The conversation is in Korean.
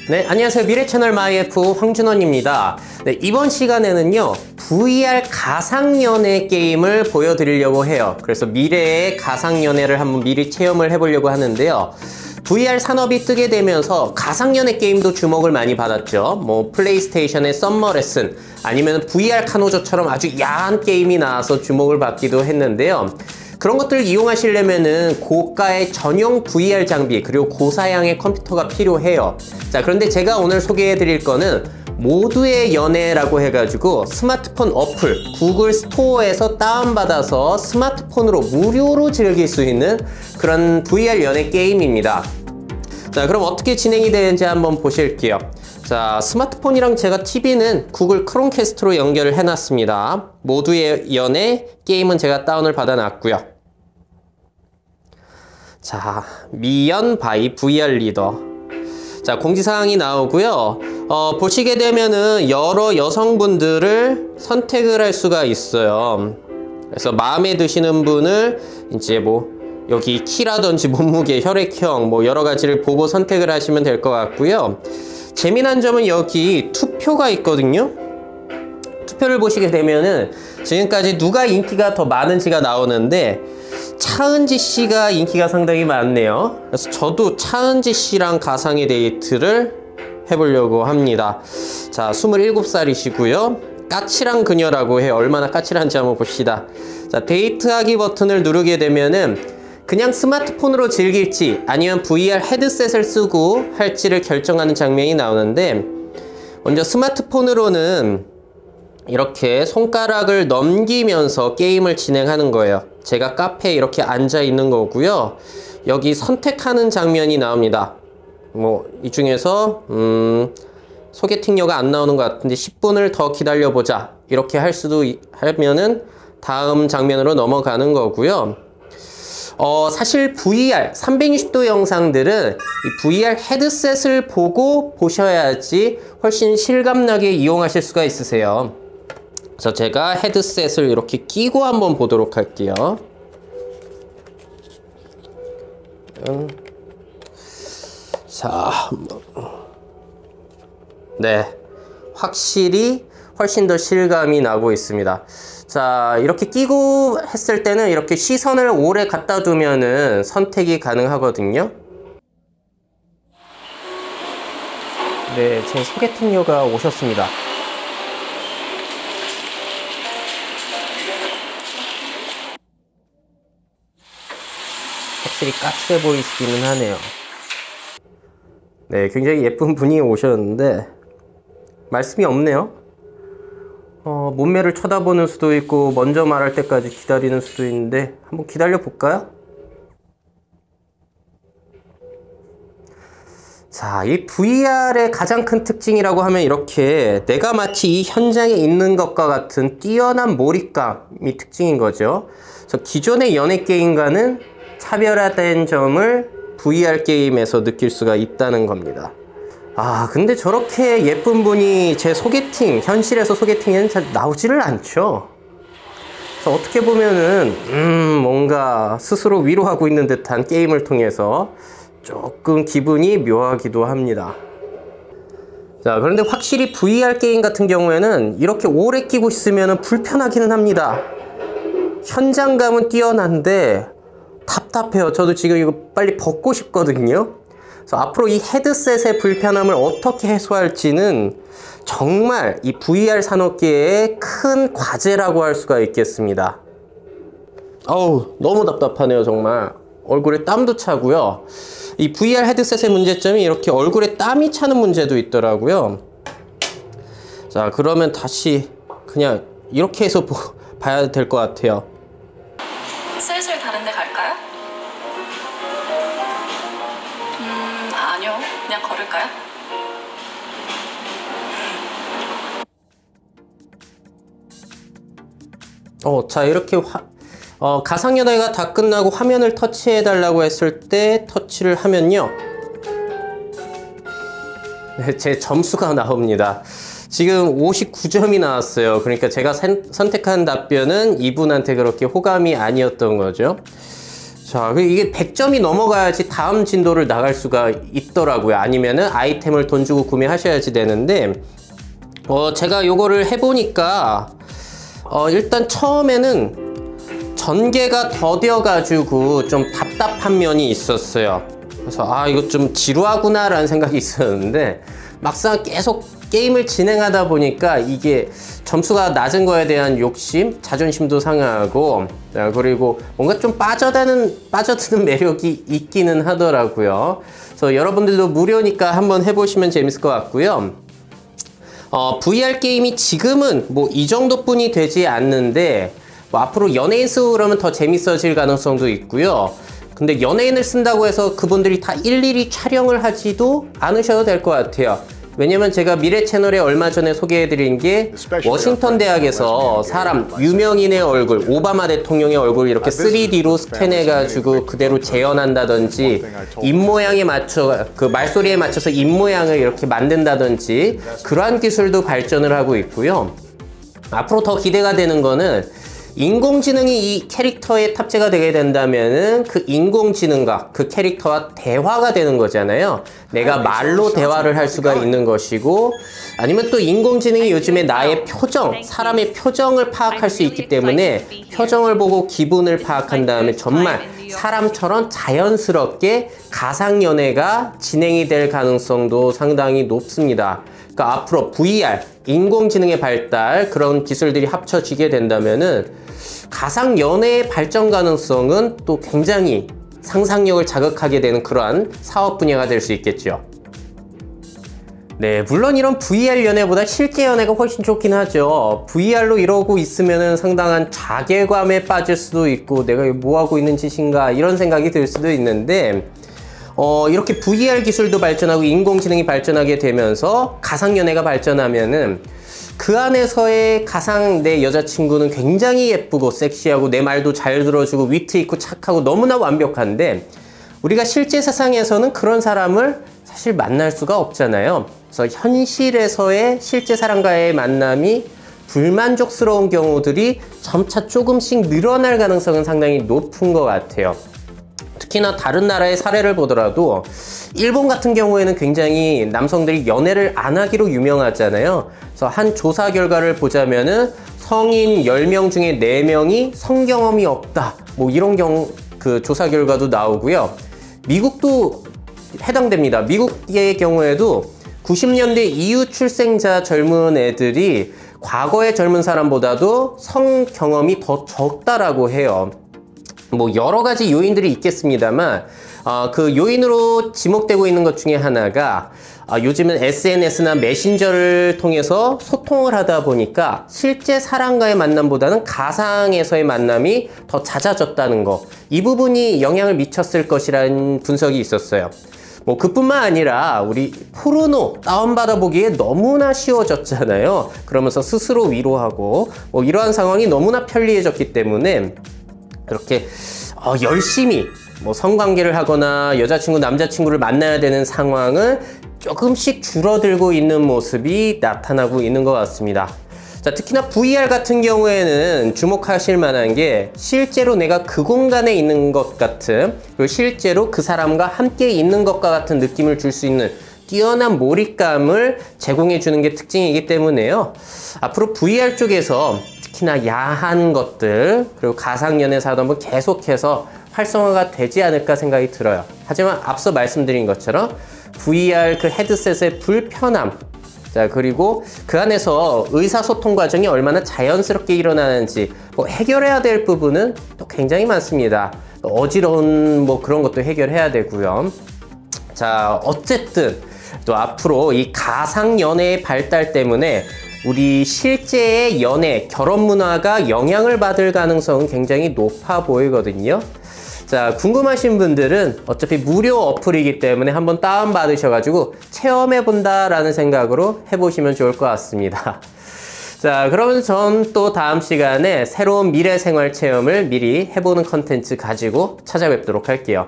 네, 안녕하세요. 미래채널 마이F 황준원입니다. 네, 이번 시간에는요, VR 가상연애 게임을 보여드리려고 해요. 그래서 미래의 가상연애를 한번 미리 체험을 해보려고 하는데요. VR 산업이 뜨게 되면서 가상연애 게임도 주목을 많이 받았죠. 뭐 플레이스테이션의 썸머 레슨, 아니면 VR 카노조처럼 아주 야한 게임이 나와서 주목을 받기도 했는데요. 그런 것들을 이용하시려면은 고가의 전용 VR 장비, 그리고 고사양의 컴퓨터가 필요해요. 자, 그런데 제가 오늘 소개해 드릴 거는 모두의 연애라고 해가지고 스마트폰 어플, 구글 스토어에서 다운받아서 스마트폰으로 무료로 즐길 수 있는 그런 VR 연애 게임입니다. 자, 그럼 어떻게 진행이 되는지 한번 보실게요. 자, 스마트폰이랑 제가 TV는 구글 크롬캐스트로 연결을 해놨습니다. 모두의 연애 게임은 제가 다운을 받아놨고요. 자, 미연 바이 VR 리더. 자, 공지사항이 나오고요. 보시게 되면은 여러 여성분들을 선택을 할 수가 있어요. 그래서 마음에 드시는 분을 이제 뭐 여기 키라든지 몸무게, 혈액형 뭐 여러 가지를 보고 선택을 하시면 될 것 같고요. 재미난 점은 여기 투표가 있거든요. 투표를 보시게 되면은 지금까지 누가 인기가 더 많은지가 나오는데 차은지 씨가 인기가 상당히 많네요. 그래서 저도 차은지 씨랑 가상의 데이트를 해보려고 합니다. 자, 27살이시고요. 까칠한 그녀라고 해요. 얼마나 까칠한지 한번 봅시다. 자, 데이트하기 버튼을 누르게 되면은 그냥 스마트폰으로 즐길지 아니면 VR 헤드셋을 쓰고 할지를 결정하는 장면이 나오는데, 먼저 스마트폰으로는 이렇게 손가락을 넘기면서 게임을 진행하는 거예요. 제가 카페에 이렇게 앉아 있는 거고요. 여기 선택하는 장면이 나옵니다. 뭐 이 중에서 소개팅녀가 안 나오는 것 같은데 10분을 더 기다려보자, 이렇게 할 수도 하면은 다음 장면으로 넘어가는 거고요. 사실 VR 360도 영상들은 이 VR 헤드셋을 보고 보셔야지 훨씬 실감나게 이용하실 수가 있으세요. 그래서 제가 헤드셋을 이렇게 끼고 한번 보도록 할게요. 자, 네, 확실히 훨씬 더 실감이 나고 있습니다. 자, 이렇게 끼고 했을 때는 이렇게 시선을 오래 갖다 두면은 선택이 가능하거든요. 네, 제 소개팅녀가 오셨습니다. 확실히 까칠해 보이시기는 하네요. 네, 굉장히 예쁜 분이 오셨는데 말씀이 없네요. 몸매를 쳐다보는 수도 있고 먼저 말할 때까지 기다리는 수도 있는데 한번 기다려 볼까요? 자, 이 VR의 가장 큰 특징이라고 하면 이렇게 내가 마치 이 현장에 있는 것과 같은 뛰어난 몰입감이 특징인 거죠. 그래서 기존의 연애 게임과는 차별화된 점을 VR 게임에서 느낄 수가 있다는 겁니다. 아, 근데 저렇게 예쁜 분이 제 소개팅, 현실에서 소개팅에는 잘 나오지를 않죠. 그래서 어떻게 보면은 뭔가 스스로 위로하고 있는 듯한 게임을 통해서 조금 기분이 묘하기도 합니다. 자, 그런데 확실히 VR 게임 같은 경우에는 이렇게 오래 끼고 있으면 불편하기는 합니다. 현장감은 뛰어난데 답답해요. 저도 지금 이거 빨리 벗고 싶거든요. 그래서 앞으로 이 헤드셋의 불편함을 어떻게 해소할지는 정말 이 VR 산업계의 큰 과제라고 할 수가 있겠습니다. 어우, 너무 답답하네요. 정말 얼굴에 땀도 차고요. 이 VR 헤드셋의 문제점이 이렇게 얼굴에 땀이 차는 문제도 있더라고요. 자, 그러면 다시 그냥 이렇게 해서 봐야 될 것 같아요. 슬슬 다른 데 갈까요? 아니요. 그냥 걸을까요? 자, 이렇게 가상연애가 다 끝나고 화면을 터치해달라고 했을 때 터치를 하면요. 네, 제 점수가 나옵니다. 지금 59점이 나왔어요. 그러니까 제가 선택한 답변은 이분한테 그렇게 호감이 아니었던 거죠. 자, 이게 100점이 넘어가야지 다음 진도를 나갈 수가 있더라고요. 아니면은 아이템을 돈 주고 구매하셔야지 되는데, 제가 요거를 해보니까, 일단 처음에는 전개가 더뎌가지고 좀 답답한 면이 있었어요. 그래서, 이거 좀 지루하구나 라는 생각이 있었는데, 막상 계속 게임을 진행하다 보니까 이게 점수가 낮은 거에 대한 욕심, 자존심도 상하고, 그리고 뭔가 좀 빠져드는 매력이 있기는 하더라고요. 그래서 여러분들도 무료니까 한번 해보시면 재밌을 것 같고요. VR 게임이 지금은 뭐 이 정도뿐이 되지 않는데, 뭐 앞으로 연예인 쓰고 그러면 더 재밌어질 가능성도 있고요. 근데 연예인을 쓴다고 해서 그분들이 다 일일이 촬영을 하지도 않으셔도 될 것 같아요. 왜냐면 제가 미래 채널에 얼마 전에 소개해드린 게 워싱턴 대학에서 사람, 유명인의 얼굴, 오바마 대통령의 얼굴 이렇게 3D로 스캔해가지고 그대로 재현한다든지 입모양에 맞춰, 그 말소리에 맞춰서 입모양을 이렇게 만든다든지 그러한 기술도 발전을 하고 있고요. 앞으로 더 기대가 되는 거는 인공지능이 이 캐릭터에 탑재가 되게 된다면은 그 인공지능과 그 캐릭터와 대화가 되는 거잖아요. 내가 말로 대화를 할 수가 있는 것이고, 아니면 또 인공지능이 요즘에 나의 표정, 사람의 표정을 파악할 수 있기 때문에 표정을 보고 기분을 파악한 다음에 정말 사람처럼 자연스럽게 가상연애가 진행이 될 가능성도 상당히 높습니다. 그러니까 앞으로 VR, 인공지능의 발달, 그런 기술들이 합쳐지게 된다면은 가상연애의 발전 가능성은 또 굉장히 상상력을 자극하게 되는 그러한 사업 분야가 될 수 있겠죠. 네, 물론 이런 VR 연애보다 실제 연애가 훨씬 좋긴 하죠. VR로 이러고 있으면은 상당한 자괴감에 빠질 수도 있고, 내가 뭐하고 있는 짓인가 이런 생각이 들 수도 있는데, 이렇게 VR 기술도 발전하고 인공지능이 발전하게 되면서 가상연애가 발전하면은 그 안에서의 가상 내 여자친구는 굉장히 예쁘고 섹시하고 내 말도 잘 들어주고 위트 있고 착하고 너무나 완벽한데, 우리가 실제 세상에서는 그런 사람을 사실 만날 수가 없잖아요. 그래서 현실에서의 실제 사람과의 만남이 불만족스러운 경우들이 점차 조금씩 늘어날 가능성은 상당히 높은 것 같아요. 특히나 다른 나라의 사례를 보더라도 일본 같은 경우에는 굉장히 남성들이 연애를 안 하기로 유명하잖아요. 그래서 한 조사 결과를 보자면은 성인 10명 중에 4명이 성경험이 없다, 뭐 이런 그 조사 결과도 나오고요. 미국도 해당됩니다. 미국의 경우에도 90년대 이후 출생자 젊은 애들이 과거의 젊은 사람보다도 성 경험이 더 적다라고 해요. 뭐 여러 가지 요인들이 있겠습니다만, 그 요인으로 지목되고 있는 것 중에 하나가, 요즘은 SNS나 메신저를 통해서 소통을 하다 보니까 실제 사람과의 만남보다는 가상에서의 만남이 더 잦아졌다는 거, 이 부분이 영향을 미쳤을 것이라는 분석이 있었어요. 뭐 그뿐만 아니라 우리 포르노 다운받아 보기에 너무나 쉬워졌잖아요. 그러면서 스스로 위로하고 뭐 이러한 상황이 너무나 편리해졌기 때문에 그렇게 열심히 뭐 성관계를 하거나 여자친구 남자친구를 만나야 되는 상황을 조금씩 줄어들고 있는 모습이 나타나고 있는 것 같습니다. 자, 특히나 VR 같은 경우에는 주목하실 만한 게 실제로 내가 그 공간에 있는 것 같은, 그리고 실제로 그 사람과 함께 있는 것과 같은 느낌을 줄 수 있는 뛰어난 몰입감을 제공해 주는 게 특징이기 때문에요. 앞으로 VR 쪽에서 특히나 야한 것들, 그리고 가상연애사도 한번 계속해서 활성화가 되지 않을까 생각이 들어요. 하지만 앞서 말씀드린 것처럼 VR 그 헤드셋의 불편함, 자, 그리고 그 안에서 의사소통 과정이 얼마나 자연스럽게 일어나는지 뭐 해결해야 될 부분은 또 굉장히 많습니다. 어지러운 뭐 그런 것도 해결해야 되고요. 자, 어쨌든 또 앞으로 이 가상연애의 발달 때문에 우리 실제의 연애, 결혼 문화가 영향을 받을 가능성은 굉장히 높아 보이거든요. 자, 궁금하신 분들은 어차피 무료 어플이기 때문에 한번 다운받으셔가지고 체험해본다라는 생각으로 해보시면 좋을 것 같습니다. 자, 그러면 전 또 다음 시간에 새로운 미래 생활 체험을 미리 해보는 컨텐츠 가지고 찾아뵙도록 할게요.